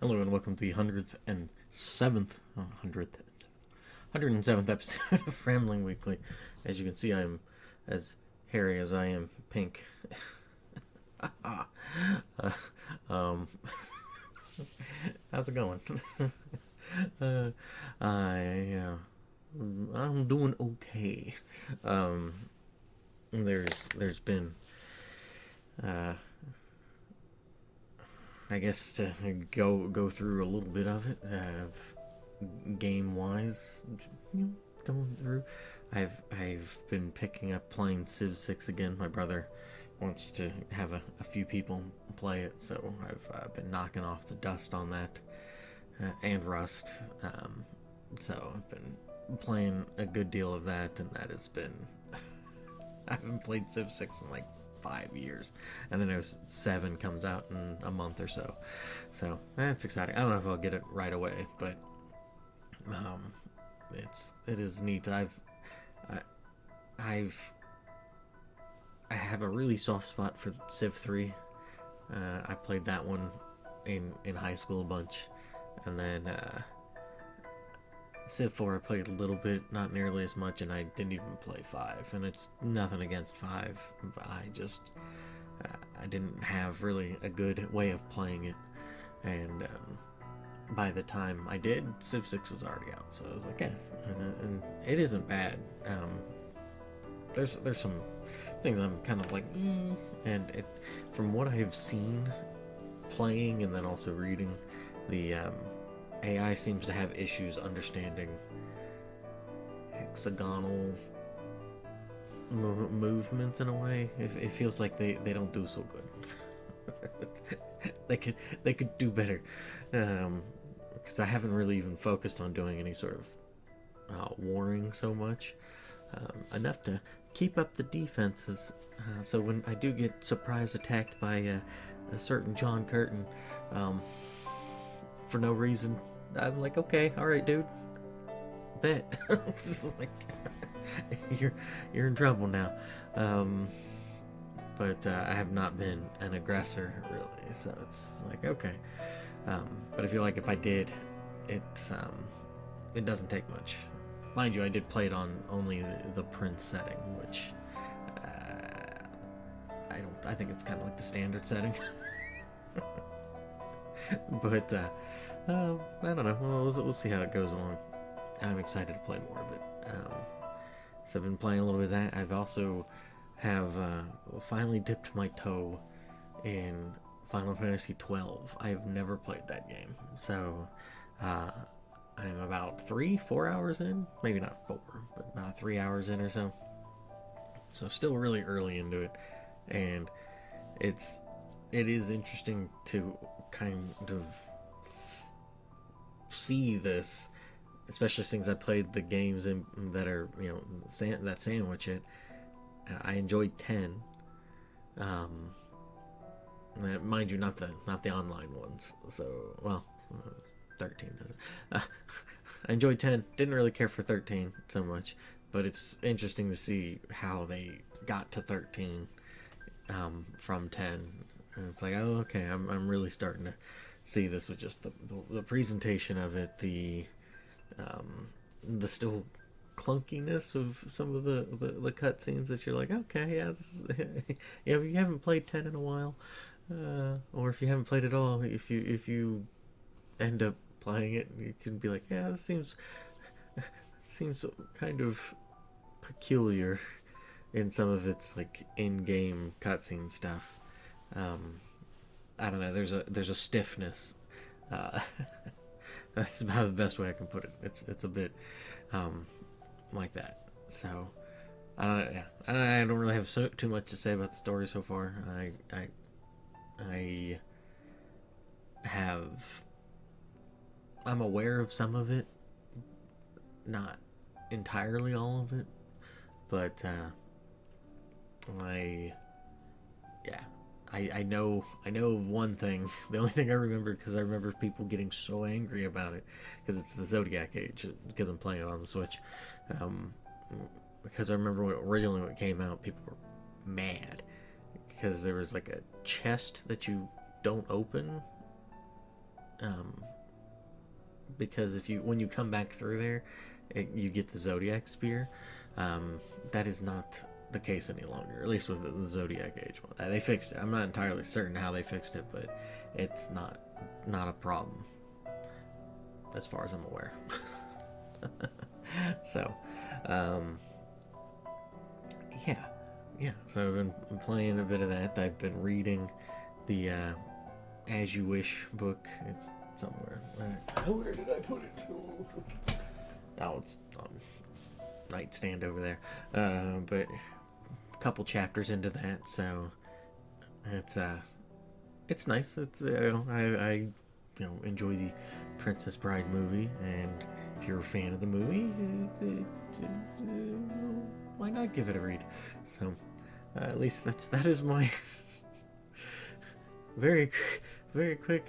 Hello and welcome to the 107th episode of Rambling Weekly. As you can see, I am as hairy as I am pink. uh, um, how's it going? uh, I'm doing okay. There's been I guess to go through a little bit of it, game wise, going through. I've been picking up playing Civ 6 again. My brother wants to have a few people play it, so I've been knocking off the dust on that and Rust. So I've been playing a good deal of that, and that has been. I haven't played Civ 6 in like 5 years, and I know 7 comes out in a month or so, so that's exciting. I don't know if I'll get it right away, but it is neat. I have a really soft spot for Civ 3. I played that one in high school a bunch, and then Civ 4 I played a little bit, not nearly as much, and I didn't even play 5, and it's nothing against 5, but I just I didn't have really a good way of playing it, and by the time I did, Civ 6 was already out, so I was like, yeah, and it isn't bad. There's some things I'm kind of like, and it, from what I've seen playing and then also reading, the AI seems to have issues understanding hexagonal movements in a way. It feels like they don't do so good. they could do better, because I haven't really even focused on doing any sort of warring so much, enough to keep up the defenses. So when I do get surprise attacked by a certain John Curtin, for no reason, I'm like, okay, all right, dude, bet. Like, you're in trouble now. But I have not been an aggressor really, so it's like, okay. But I feel like if I did, it doesn't take much. Mind you, I did play it on only the Prince setting, which I think it's kind of like the standard setting. But I don't know. We'll see how it goes along. I'm excited to play more of it. So I've been playing a little bit of that. I've also have finally dipped my toe in Final Fantasy 12. I've never played that game, so I'm about 3-4 hours in. Maybe not 4, but about 3 hours in or so. So still really early into it, and it is interesting to kind of see this, especially since I played the games that are, that sandwich it. I enjoyed 10. Mind you, not the online ones. So, well, 13 doesn't. I enjoyed 10. Didn't really care for 13 so much, but it's interesting to see how they got to 13 from 10. And it's like, oh, okay, I'm really starting to see this with just the presentation of it, the still clunkiness of some of the cutscenes that you're like, okay, yeah, this is, yeah, if you haven't played 10 in a while, or if you haven't played at all, if you end up playing it, you can be like, yeah, this seems kind of peculiar in some of its like in-game cutscene stuff. I don't know. There's a stiffness. That's about the best way I can put it. It's a bit like that. So I don't know. Yeah, I don't really have too much to say about the story so far. I'm aware of some of it, not entirely all of it, but I know of one thing. The only thing I remember, because I remember people getting so angry about it, because it's the Zodiac Age, because I'm playing it on the Switch. Because I remember when it came out, people were mad because there was like a chest that you don't open um, because when you come back through there, you get the Zodiac Spear. That is not the case any longer, at least with the Zodiac Age one. They fixed it. I'm not entirely certain how they fixed it, but it's not a problem as far as I'm aware. So, yeah. So I've been playing a bit of that. I've been reading the As You Wish book. It's somewhere. Where did I put it? Oh, it's on nightstand over there. But a couple chapters into that, so it's nice. It's I enjoy the Princess Bride movie, and if you're a fan of the movie, why not give it a read? So at least that is my very very quick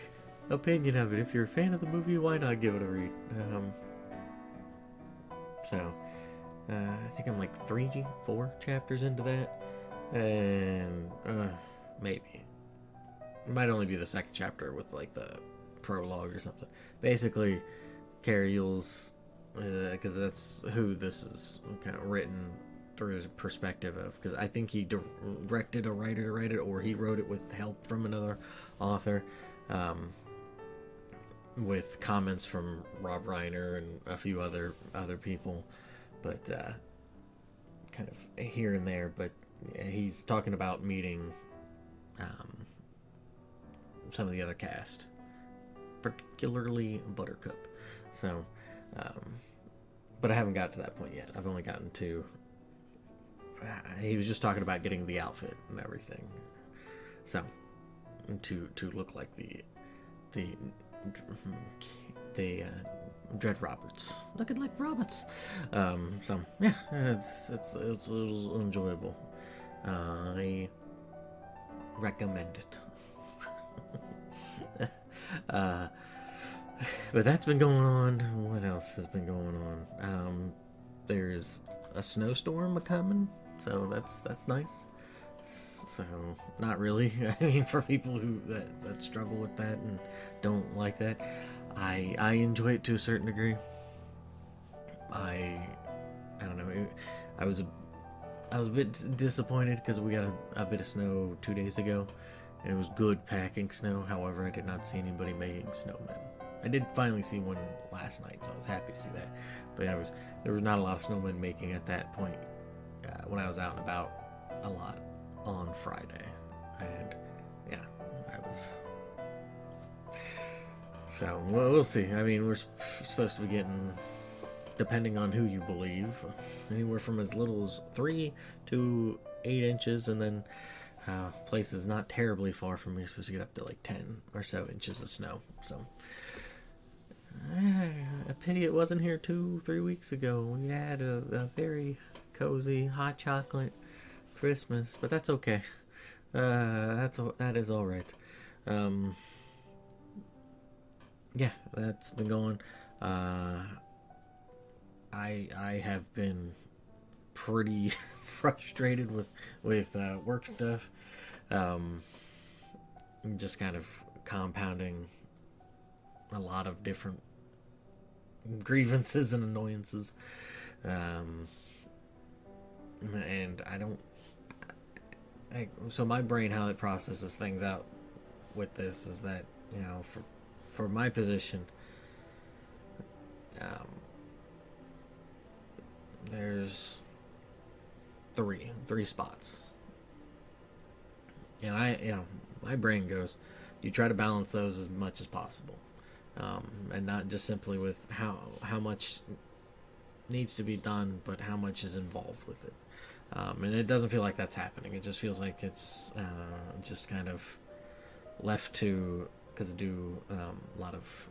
opinion of it. If you're a fan of the movie, why not give it a read? So I think I'm like 4 chapters into that, and maybe it might only be the second chapter with like the prologue or something. Basically, Carrie Yule's, because that's who this is kind of written through his perspective of, because I think he directed a writer to write it, or he wrote it with help from another author, with comments from Rob Reiner and a few other people, but kind of here and there. But he's talking about meeting some of the other cast, particularly Buttercup. So, but I haven't got to that point yet. I've only gotten to. He was just talking about getting the outfit and everything, so to look like the Dread Roberts, looking like Roberts. So yeah, it's enjoyable. I recommend it. But that's been going on. What else has been going on? There's a snowstorm coming, so that's nice. So not really. I mean, for people that struggle with that and don't like that, I enjoy it to a certain degree. I don't know. I was a bit disappointed because we got a bit of snow 2 days ago, and it was good packing snow. However, I did not see anybody making snowmen. I did finally see one last night, so I was happy to see that. But there was not a lot of snowmen making at that point when I was out and about a lot on Friday. And yeah, I was. So we'll see. I mean, we're supposed to be getting, depending on who you believe, anywhere from as little as 3 to 8 inches, and then places not terribly far from me are supposed to get up to like 10 or so inches of snow. So a pity it wasn't here 2-3 weeks ago. We had a very cozy hot chocolate Christmas, but that's okay. That is all right. Yeah, that's been going. I have been pretty frustrated with work stuff. Just kind of compounding a lot of different grievances and annoyances. And so my brain, how it processes things out with this is that, for my position, there's three spots, and my brain goes, you try to balance those as much as possible, and not just simply with how much needs to be done, but how much is involved with it. And it doesn't feel like that's happening. It just feels like it's just kind of left to, because I do a lot of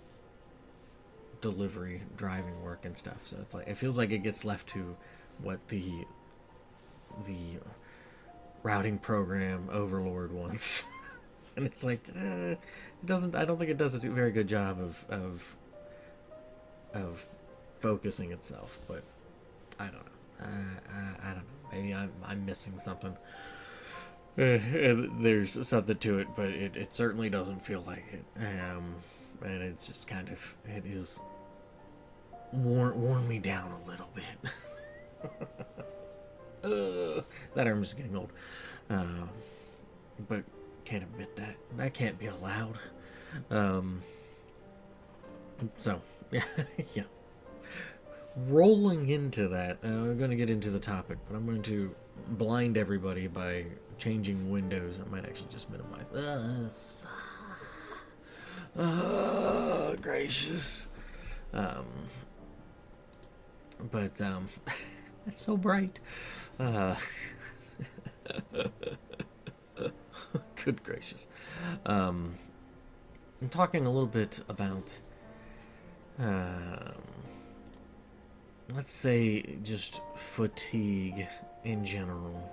delivery driving work and stuff, so it's like it feels like it gets left to what the routing program overlord wants. And it's like it doesn't. I don't think it does a very good job of focusing itself. But I don't know. I don't know. Maybe I'm missing something. There's something to it, but it certainly doesn't feel like it. and it's just kind of, it is worn me down a little bit. That arm is getting old, but can't admit that. That can't be allowed. So yeah, yeah. Rolling into that, we're going to get into the topic, but I'm going to blind everybody by changing windows. I might actually just minimize. Gracious. But it's so bright. Good gracious. I'm talking a little bit about, let's say, just fatigue in general.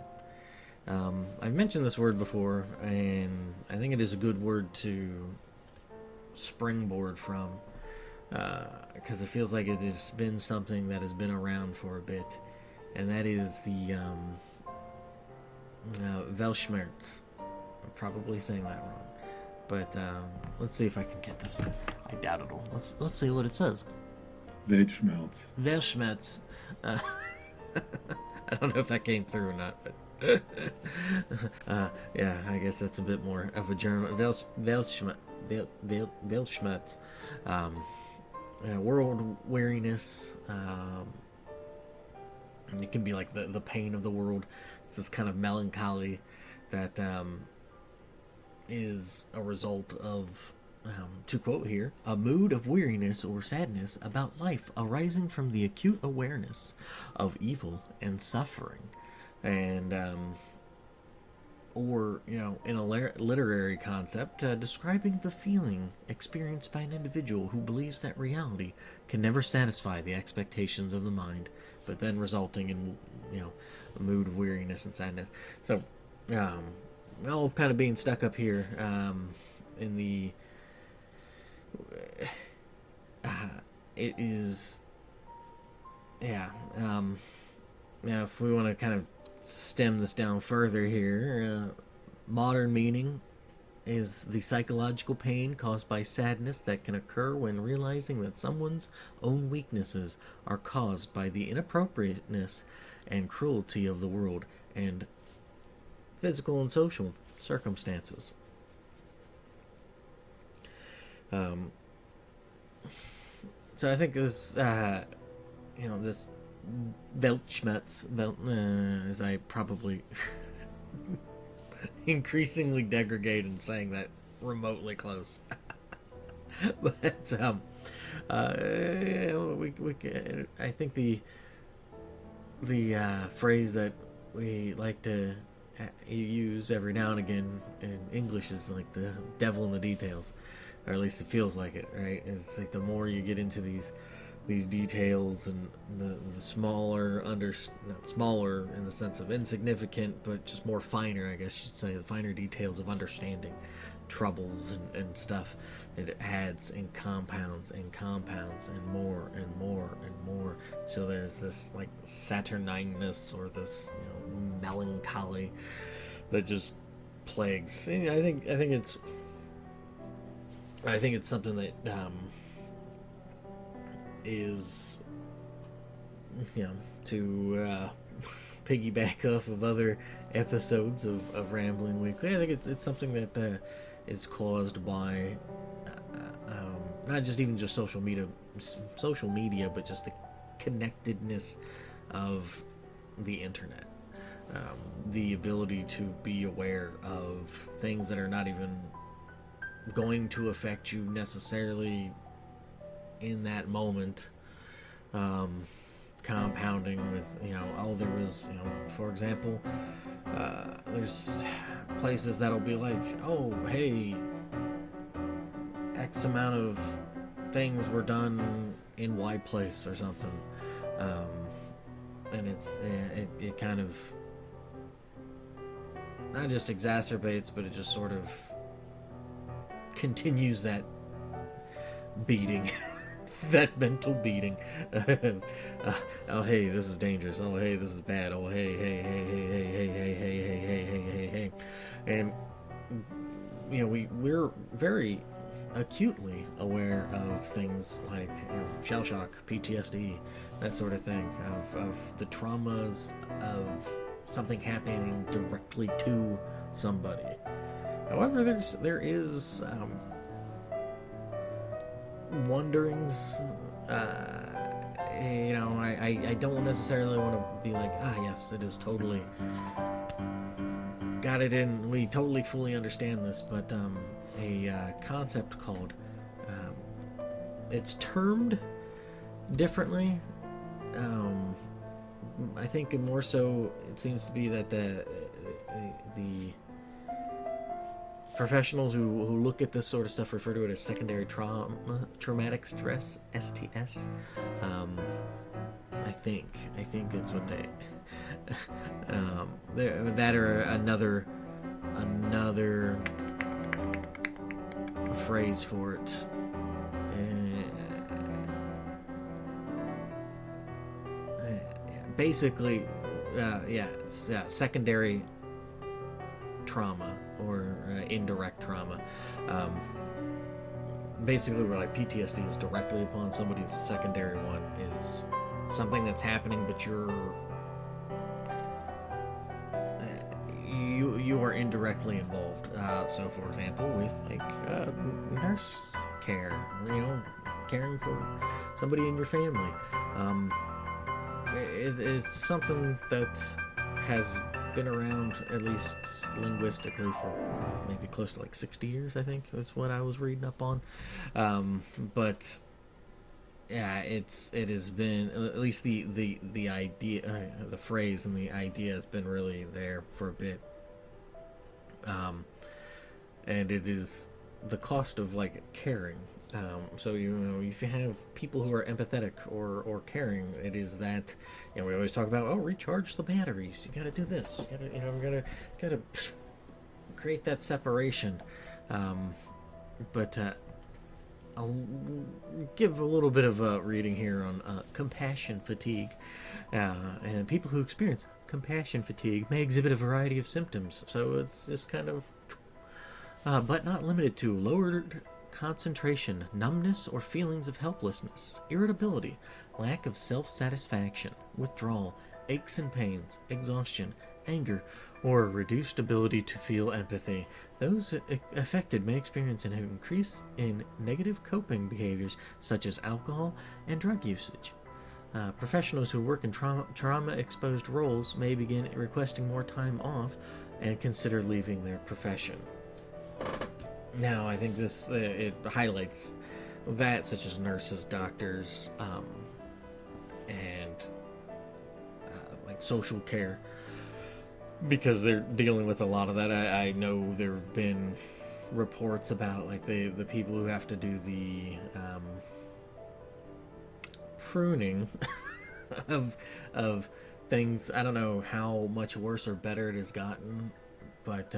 I've mentioned this word before, and I think it is a good word to springboard from, because it feels like it has been something that has been around for a bit, and that is the Weltschmerz. I'm probably saying that wrong, but let's see if I can get this. I doubt it'll. Let's see what it says. Weltschmerz. Weltschmerz. I don't know if that came through or not, but yeah, I guess that's a bit more of a German. Weltschmerz. World weariness. It can be like the pain of the world. It's this kind of melancholy that is a result of, to quote here, a mood of weariness or sadness about life arising from the acute awareness of evil and suffering. And, or, in a literary concept, describing the feeling experienced by an individual who believes that reality can never satisfy the expectations of the mind, but then resulting in, a mood of weariness and sadness. So, all kind of being stuck up here, in the, it is, yeah, now if we want to kind of stem this down further here, modern meaning is the psychological pain caused by sadness that can occur when realizing that someone's own weaknesses are caused by the inappropriateness and cruelty of the world and physical and social circumstances. So I think this, this Weltschmerz, as I probably increasingly degrade in saying that remotely close. But I think the phrase that we like to use every now and again in English is like the devil in the details, or at least it feels like it, right? It's like the more you get into these details and the smaller, not smaller in the sense of insignificant, but just more finer, I guess you should say, the finer details of understanding troubles and stuff, it adds and compounds and more and more and more. So there's this like saturnineness or this melancholy that just plagues. I think it's something that is, to piggyback off of other episodes of Rambling Weekly. I think it's something that is caused by not just social media, but just the connectedness of the internet, the ability to be aware of things that are not even going to affect you necessarily in that moment, compounding with, there was, for example, there's places that'll be like, oh, hey, X amount of things were done in Y place or something, and it kind of not just exacerbates, but it just sort of continues that beating. That mental beating. Oh, hey, this is dangerous. Oh, hey, this is bad. Oh, hey, and we're very acutely aware of things like shell shock, PTSD, that sort of thing, of the traumas of something happening directly to somebody. However, there is wonderings. I don't necessarily want to be like, yes, it is totally got it in. We totally fully understand this, but a concept called it's termed differently. I think more so it seems to be that the professionals who look at this sort of stuff refer to it as secondary traumatic stress, STS. I think that's what they that or another phrase for it. Basically, secondary trauma or indirect trauma. Basically, where like PTSD is directly upon somebody, the secondary one is something that's happening, but you are indirectly involved. So, for example, with like nurse care, caring for somebody in your family. It's something that has been around, at least linguistically, for maybe close to like 60 years, I think is what I was reading up on. But yeah, it has been, at least the idea, the phrase and the idea has been really there for a bit. And it is the cost of like caring. So if you have people who are empathetic or caring, it is that we always talk about recharge the batteries. You got to do this. You gotta create that separation. But I'll give a little bit of a reading here on compassion fatigue, and people who experience compassion fatigue may exhibit a variety of symptoms. So it's just kind of, but not limited to lowered concentration, numbness or feelings of helplessness, irritability, lack of self-satisfaction, withdrawal, aches and pains, exhaustion, anger, or reduced ability to feel empathy. Those affected may experience an increase in negative coping behaviors such as alcohol and drug usage. Professionals who work in trauma-exposed roles may begin requesting more time off and consider leaving their profession. Now, I think this it highlights that, such as nurses, doctors, and like social care, because they're dealing with a lot of that. I know there have been reports about like the people who have to do the pruning of things. I don't know how much worse or better it has gotten, but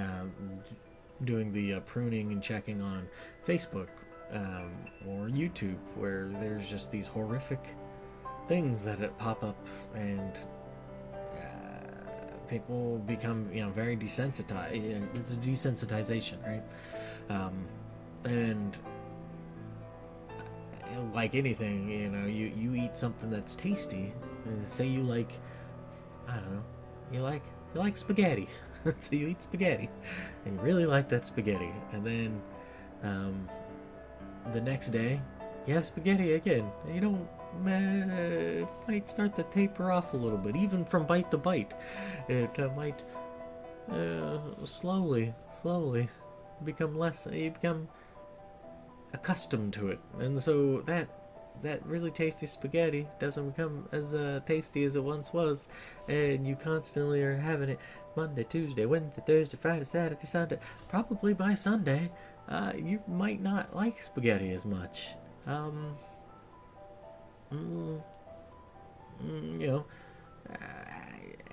doing the pruning and checking on Facebook or YouTube, where there's just these horrific things that pop up, and people become very desensitized. It's a desensitization, right? And like anything, you eat something that's tasty, and say you like, I don't know, you like spaghetti. So you eat spaghetti and you really like that spaghetti, and then the next day you have spaghetti again, and might start to taper off a little bit, even from bite to bite. It might slowly become less, you become accustomed to it, and so that really tasty spaghetti doesn't become as tasty as it once was, and you constantly are having it Monday, Tuesday, Wednesday, Thursday, Friday, Saturday, Sunday. Probably by Sunday, you might not like spaghetti as much.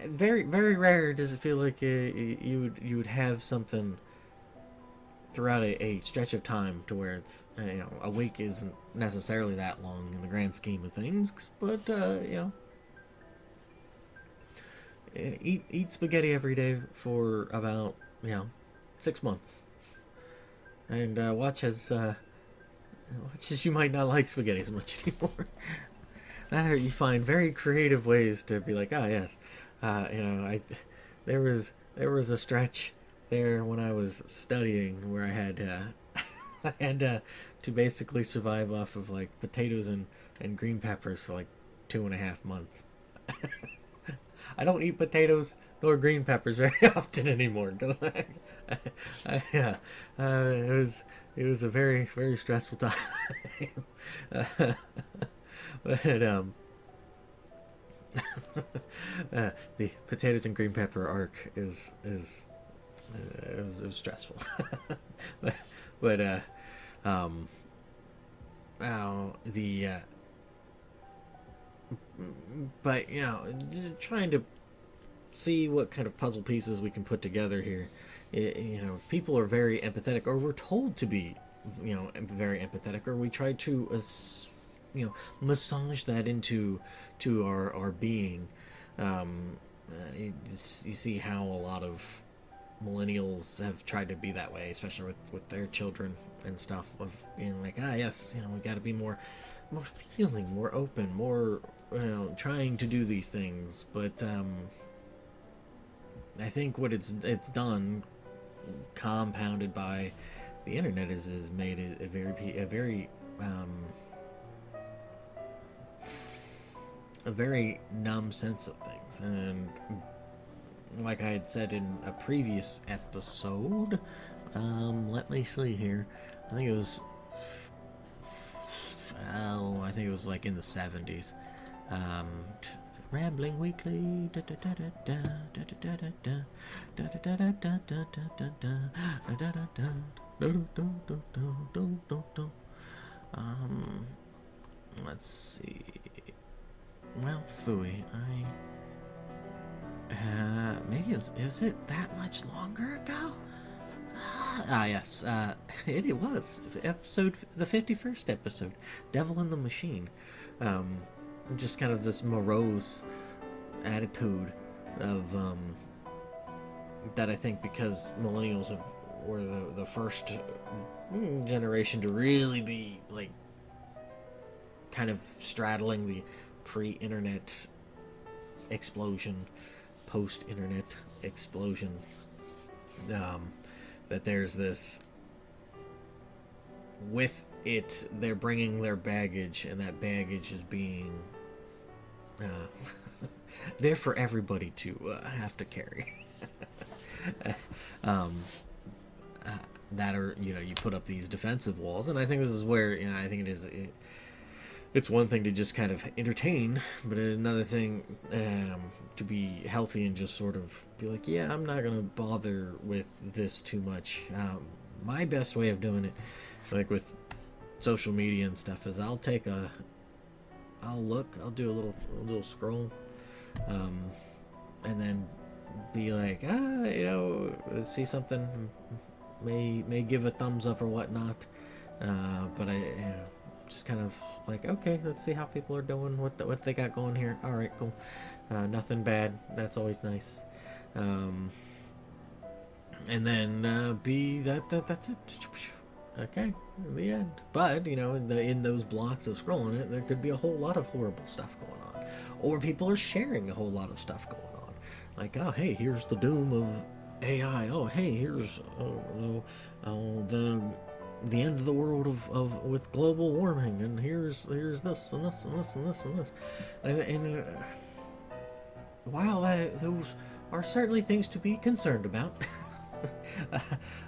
Very, very rare does it feel like you would have something throughout a stretch of time to where it's a week isn't necessarily that long in the grand scheme of things, but eat spaghetti every day for about 6 months, and watch as much as you might not like spaghetti as much anymore. You find very creative ways to be like, oh yes, there was a stretch there when I was studying where I had I had to basically survive off of like potatoes and green peppers for like 2.5 months. I don't eat potatoes nor green peppers very often anymore because it was a very stressful time. But the potatoes and green pepper arc it was stressful. but the but trying to see what kind of puzzle pieces we can put together here. If people are very empathetic, or we're told to be, very empathetic, or we try to, massage that into our being. You see how a lot of millennials have tried to be that way, especially with their children and stuff, of being like, yes, we got to be more feeling, more open, more, trying to do these things. But I think what it's done, compounded by the internet, is made it a very numb sense of things. And like I had said in a previous episode, let me see here. I think it was like in the 70s. Rambling Weekly. Let's see. Well, phooey. Maybe is it that much longer ago? Yes. It was the 51st episode, Devil in the Machine. Just kind of this morose attitude of that I think because millennials were the first generation to really be like kind of straddling the pre-internet explosion, post-internet explosion. That there's this, with it, they're bringing their baggage, and that baggage is being there for everybody to have to carry. That are, you put up these defensive walls, and I think this is where, I think it's one thing to just kind of entertain, but another thing to be healthy and just sort of be like, yeah, I'm not gonna bother with this too much. My best way of doing it, like with social media and stuff, is I'll do a little scroll, and then be like, see something, may give a thumbs up or whatnot, but I just kind of like, okay, let's see how people are doing, what they got going here. All right, cool. Nothing bad. That's always nice. And then that's it. Okay, the end. But in those blocks of scrolling it, there could be a whole lot of horrible stuff going on, or people are sharing a whole lot of stuff going on. Like, oh, hey, here's the doom of AI. Oh, hey, here's the end of the world of with global warming, and here's this and this and this and this and this, and while those are certainly things to be concerned about,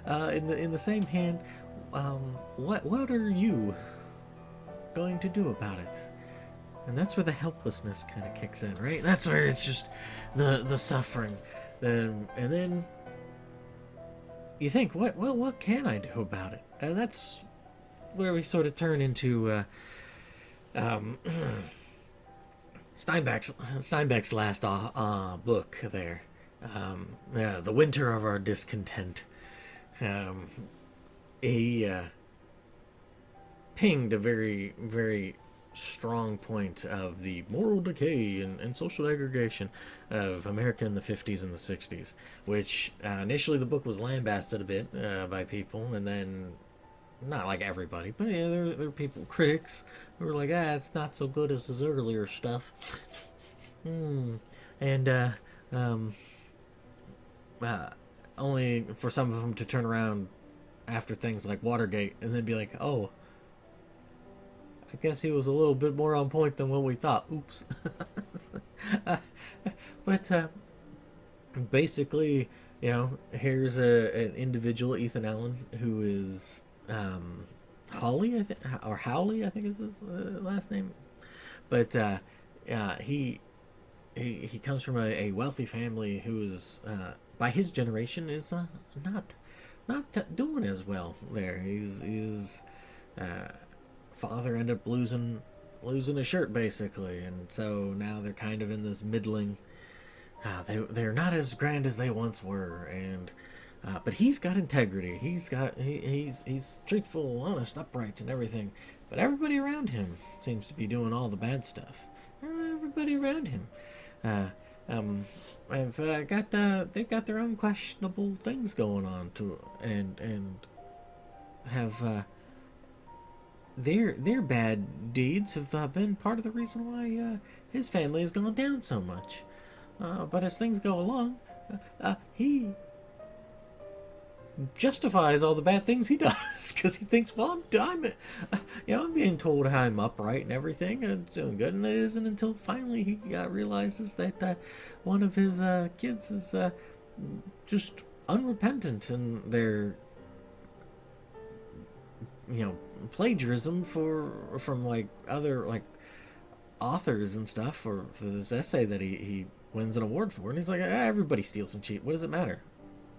in the same hand, what are you going to do about it? And that's where the helplessness kind of kicks in, right? That's where it's just the suffering, and then you think, what can I do about it? And that's where we sort of turn into Steinbeck's last book there, The Winter of Our Discontent. He pinged a very, very strong point of the moral decay and social degradation of America in the 50s and the 60s, which initially the book was lambasted a bit by people, and then not like everybody, but yeah, there are people, critics, who are like, it's not so good as his earlier stuff. And um, uh, only for some of them to turn around after things like Watergate and then be like, oh, I guess he was a little bit more on point than what we thought. Oops. But basically, here's an individual, Ethan Allen, who is Hawley, I think, or Howley, I think is his last name. But he comes from a wealthy family who is, by his generation, is not doing as well there. His father ended up losing a shirt basically, and so now they're kind of in this middling. They're not as grand as they once were, and but he's got integrity. He's truthful, honest, upright, and everything. But everybody around him seems to be doing all the bad stuff. Everybody around him. They've got their own questionable things going on too, and have their bad deeds have been part of the reason why his family has gone down so much. But as things go along, he justifies all the bad things he does because he thinks, well, I'm being told I'm upright and everything, and it's doing good, and it isn't until finally he realizes that one of his kids is just unrepentant in their plagiarism from like other like authors and stuff for this essay that he wins an award for, and he's like, everybody steals and cheats. What does it matter?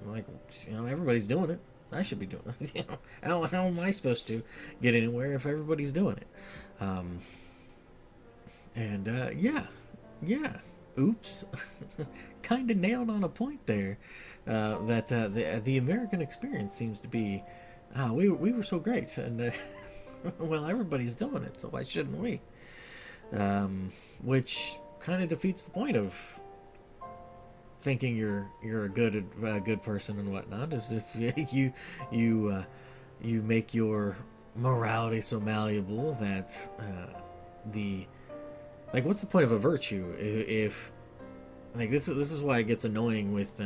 I'm like, everybody's doing it. I should be doing it. How am I supposed to get anywhere if everybody's doing it? Oops, kind of nailed on a point there. That the American experience seems to be, we were so great, and well, everybody's doing it, so why shouldn't we? Which kind of defeats the point of thinking you're a good person and whatnot. Is if you make your morality so malleable that what's the point of a virtue if like this is why it gets annoying with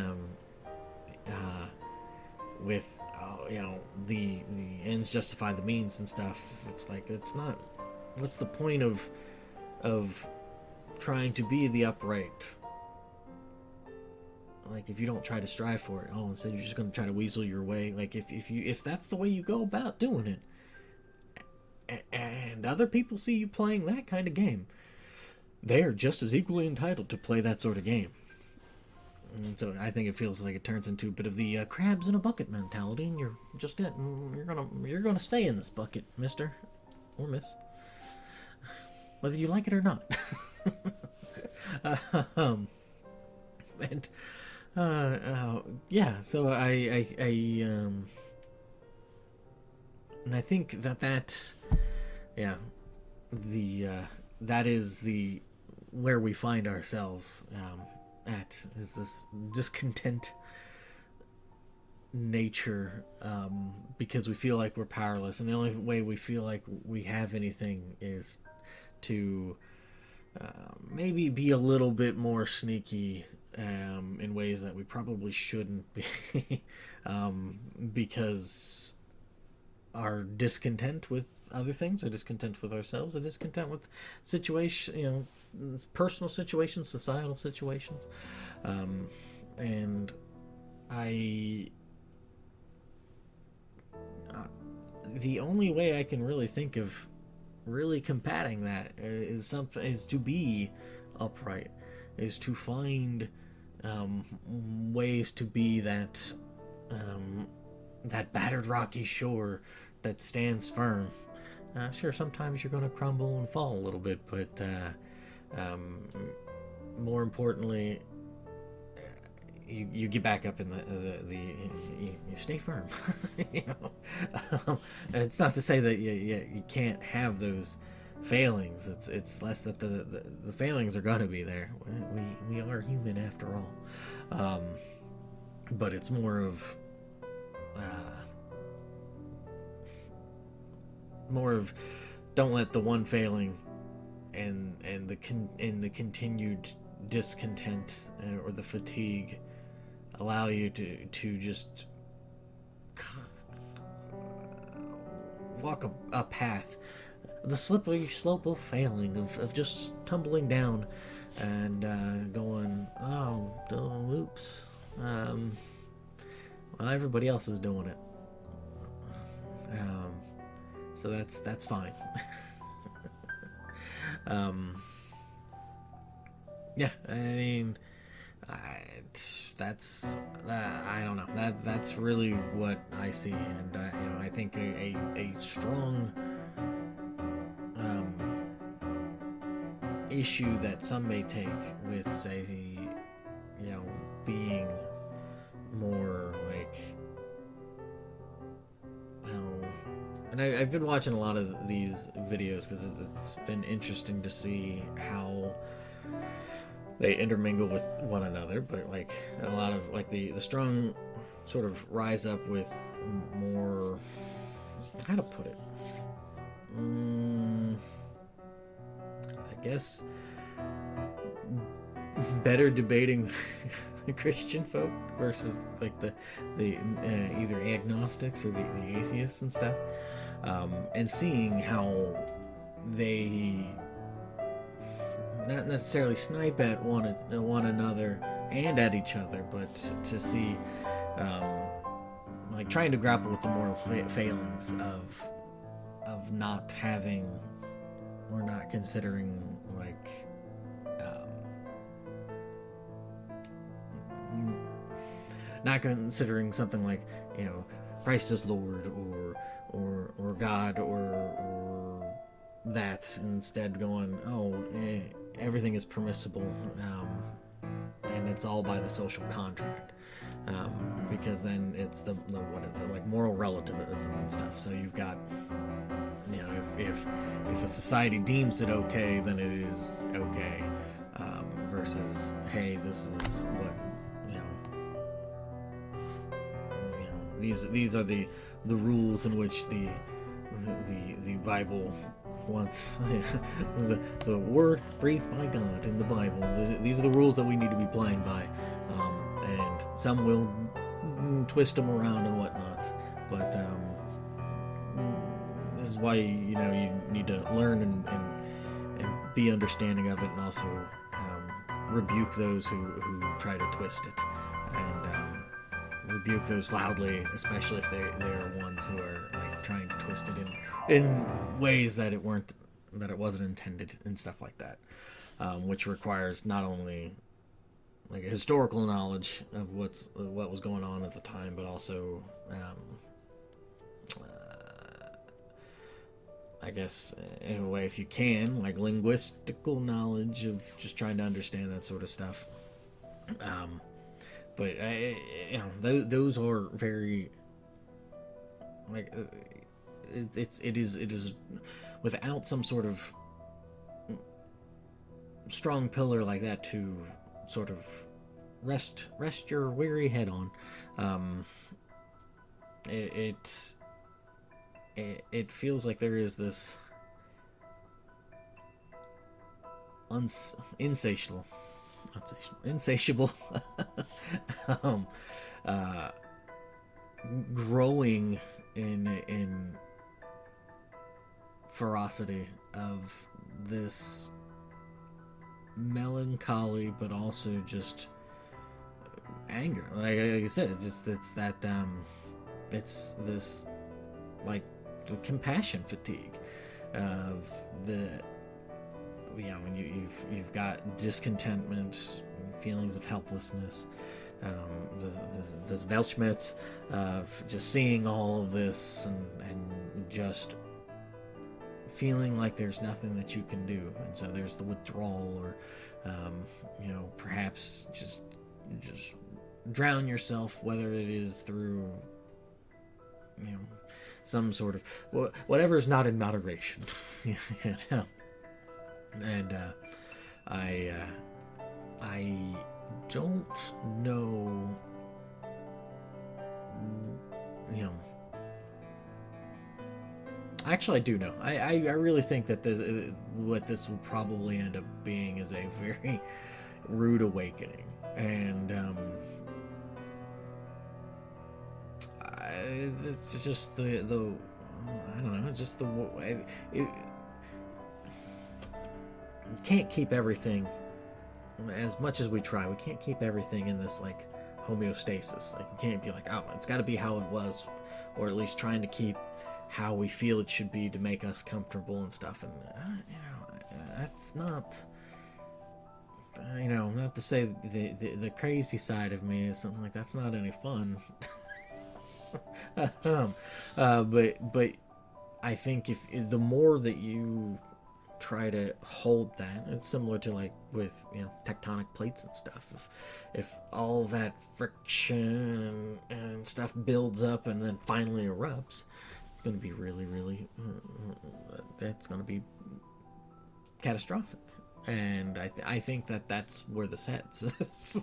the ends justify the means and stuff. It's like, it's not, what's the point of trying to be the upright, like if you don't try to strive for it? Instead you're just going to try to weasel your way. Like if that's the way you go about doing it, and other people see you playing that kind of game, they're just as equally entitled to play that sort of game. And so I think it feels like it turns into a bit of the crabs in a bucket mentality, and you're gonna stay in this bucket, mister or miss, whether you like it or not. So and I think that is the where we find ourselves at, is this discontent nature, because we feel like we're powerless, and the only way we feel like we have anything is to maybe be a little bit more sneaky in ways that we probably shouldn't be, because our discontent with other things, our discontent with ourselves, our discontent with situation, personal situations, societal situations, and the only way I can really think of really combating that is to be upright, is to find ways to be that battered rocky shore that stands firm. Sure, sometimes you're going to crumble and fall a little bit, but more importantly, you get back up in you stay firm. And it's not to say that you can't have those failings. It's less that the failings are going to be there. We are human after all, but it's more of more of don't let the one failing and the continued discontent or the fatigue allow you to just walk a path, the slippery slope of failing, of just tumbling down and going, oh, oops. Well, everybody else is doing it. So that's fine. Yeah, I mean, I don't know. That's really what I see, and I think a strong issue that some may take with, say, being more like, and I've been watching a lot of these videos because it's been interesting to see how they intermingle with one another, but like a lot of like the strong sort of rise up with more, how to put it, I guess better debating Christian folk versus like the either agnostics or the atheists and stuff, and seeing how they not necessarily snipe at one another and at each other, but to see like trying to grapple with the moral failings of not having or not considering like not considering something like Christ as Lord or God or that, and instead going, everything is permissible, and it's all by the social contract, because then it's the like moral relativism and stuff. So you've got, if a society deems it okay, then it is okay, versus, hey, this is what these are the rules in which the Bible wants, the word breathed by God in the Bible. These are the rules that we need to be playing by, and some will twist them around and whatnot, but this is why you need to learn and be understanding of it, and also rebuke those who try to twist it, and rebuke those loudly, especially if they are ones who are like trying to twist it in ways that it wasn't intended and stuff like that, which requires not only like a historical knowledge of what was going on at the time, but also I guess in a way, if you can, like linguistical knowledge of just trying to understand that sort of stuff. But those are very like it is without some sort of strong pillar like that to sort of rest your weary head on. It feels like there is this insatiable growing in ferocity of this melancholy, but also just anger. Like I said, it's this like the compassion fatigue of the when you've got discontentment, feelings of helplessness, this Weltschmerz of just seeing all of this and just feeling like there's nothing that you can do, and so there's the withdrawal, or perhaps just drown yourself, whether it is through some sort of whatever is not in moderation. And I don't know, Actually, I do know. I really think that what this will probably end up being is a very rude awakening, and it's just the I don't know. It's just you can't keep everything as much as we try. We can't keep everything in this like homeostasis. Like, you can't be like, oh, it's got to be how it was, or at least trying to keep how we feel it should be to make us comfortable and stuff. And that's not, not to say the crazy side of me is something like that's not any fun. But I think if the more that you try to hold that, it's similar to like with tectonic plates and stuff. If all that friction and stuff builds up and then finally erupts, it's going to be really that's going to be catastrophic. And I think that's where this heads.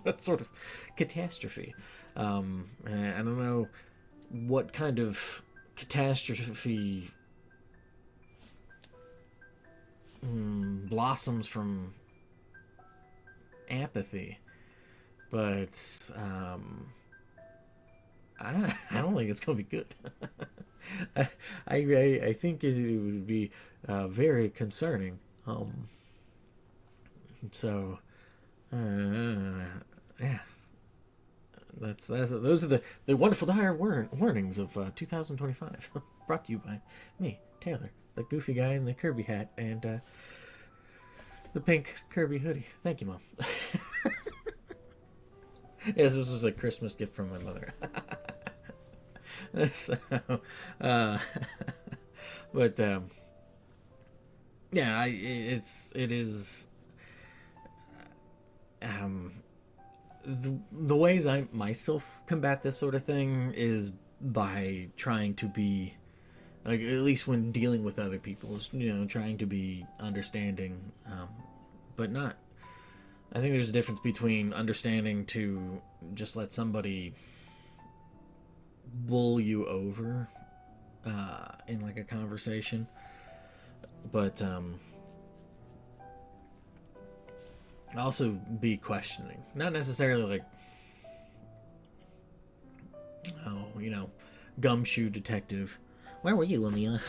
That sort of catastrophe. And I don't know what kind of catastrophe blossoms from apathy, but I don't think it's gonna be good. I think it would be very concerning. So yeah, those are the wonderful dire warnings of 2025. Brought to you by me, Taylor, the goofy guy in the Kirby hat and the pink Kirby hoodie. Thank you, Mom. Yes, this was a Christmas gift from my mother. So, but yeah, it is. The ways I myself combat this sort of thing is by trying to be, like, at least when dealing with other people, is trying to be understanding, but not. I think there's a difference between understanding to just let somebody bull you over in like a conversation, but also be questioning, not necessarily like, oh, gumshoe detective, where were you in the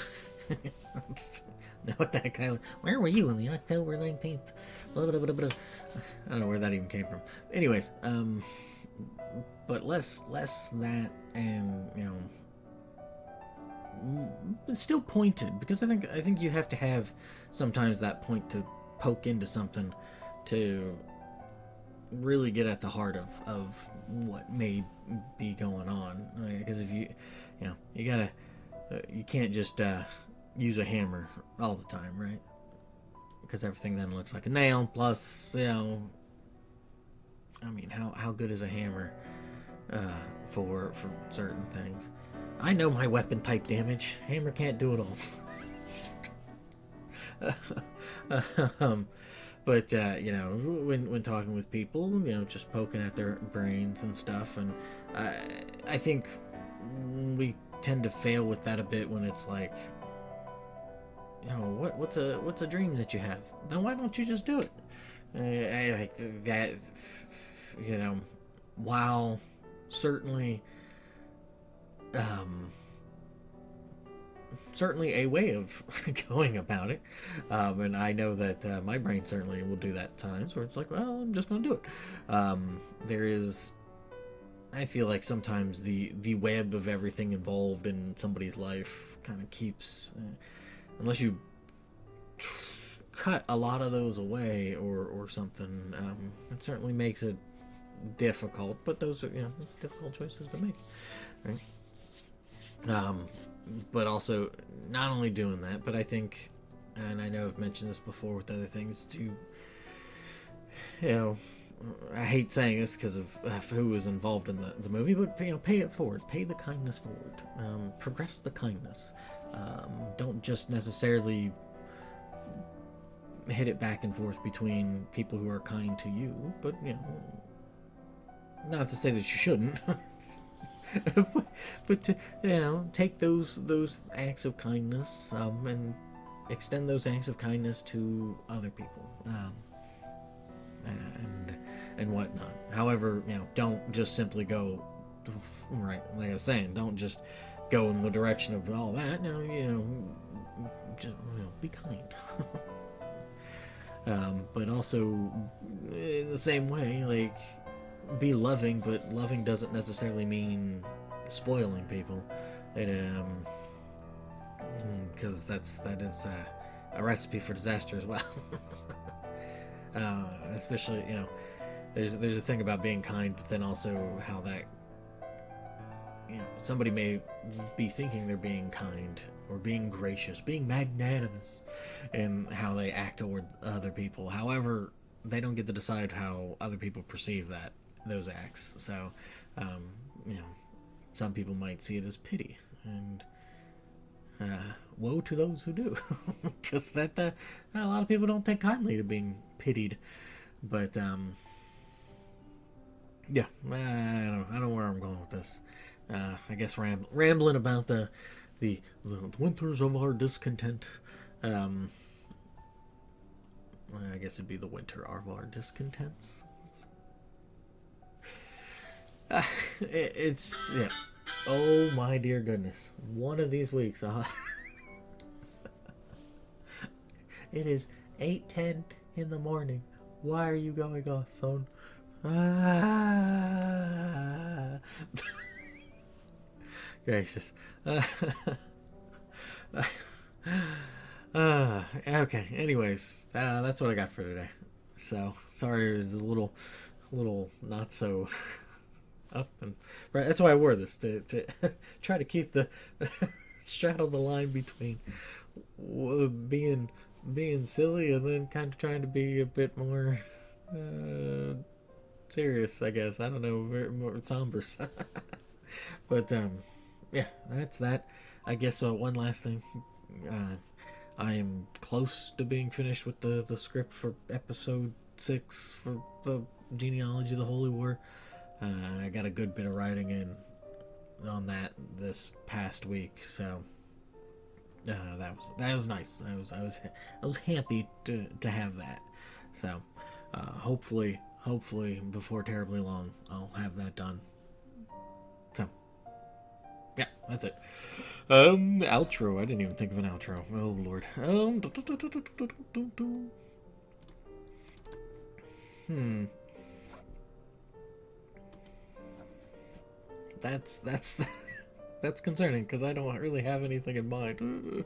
now what that guy, where were you on the October 19th? Blah, blah, blah, blah. I don't know where that even came from. Anyways, but less that, and still pointed, because I think you have to have sometimes that point to poke into something to really get at the heart of what may be going on. Because if you gotta, you can't just use a hammer all the time, right? Because everything then looks like a nail. Plus, I mean, how good is a hammer for certain things? I know my weapon type damage. Hammer can't do it all. But when talking with people, just poking at their brains and stuff, and I think we tend to fail with that a bit when it's like, what's a dream that you have? Then why don't you just do it? I like that. While certainly a way of going about it, and I know that my brain certainly will do that at times where it's like, well, I'm just going to do it. There is, I feel like sometimes the web of everything involved in somebody's life kind of keeps, unless you cut a lot of those away or something, it certainly makes it difficult. But those are it's difficult choices to make, right? But also, not only doing that, but I think, and I know I've mentioned this before with other things, to, I hate saying this because of who was involved in the movie, but pay it forward, pay the kindness forward, progress the kindness. Don't just necessarily hit it back and forth between people who are kind to you, but not to say that you shouldn't. but to, take those acts of kindness and extend those acts of kindness to other people, and whatnot. However, don't just simply go right, like I was saying, don't just go in the direction of all that. Just be kind. But also, in the same way, like, be loving, but loving doesn't necessarily mean spoiling people. Because that is a recipe for disaster as well. Especially, there's a thing about being kind, but then also how that, somebody may be thinking they're being kind or being gracious, being magnanimous in how they act toward other people. However, they don't get to decide how other people perceive those acts. So, some people might see it as pity, and woe to those who do, because a lot of people don't take kindly to being pitied. But yeah, I don't know where I'm going with this. I guess rambling about the winters of our discontent. I guess it'd be the winter of our discontents. It's yeah. Oh my dear goodness! One of these weeks, it is 8:10 in the morning. Why are you going off, phone? Gracious. Okay. Anyways, that's what I got for today. So sorry, it was a little not so up, and right. That's why I wore this to try to keep the straddle the line between being silly and then kind of trying to be a bit more serious. I guess, I don't know, more somber. But yeah, that's that. I guess one last thing. I am close to being finished with the script for episode 6 for the genealogy of the Holy War. I got a good bit of writing in on that this past week, so that was nice. I was happy to have that. So hopefully before terribly long I'll have that done. So yeah, that's it. Outro. I didn't even think of an outro. Oh Lord. That's that's concerning, because I don't really have anything in mind.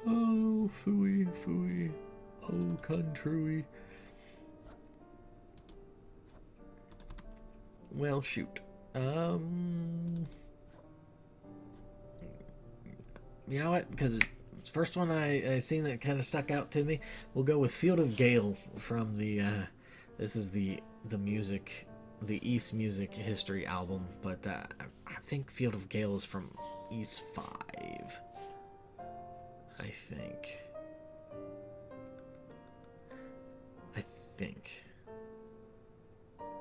Oh, phooey. Oh, country. Well, shoot. You know what? Because it's the first one I seen that kind of stuck out to me. We'll go with Field of Gale from the. This is the music, the East Music History album, but I think Field of Gale is from East 5. I think.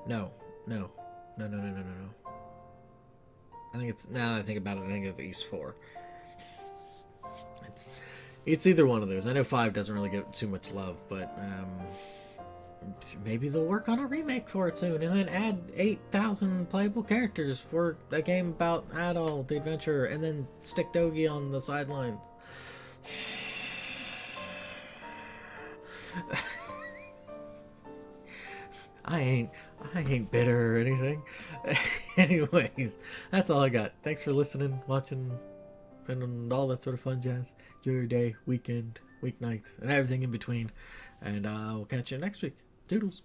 No. I think it's, now that I think about it, I think it's East 4. It's either one of those. I know 5 doesn't really get too much love, but maybe they'll work on a remake for it soon, and then add 8,000 playable characters for a game about Adol the adventurer, and then stick Dogi on the sidelines. I ain't bitter or anything. Anyways, that's all I got. Thanks for listening, watching, and all that sort of fun jazz. Enjoy your day, weekend, weeknight, and everything in between. And I'll catch you next week. Toodles.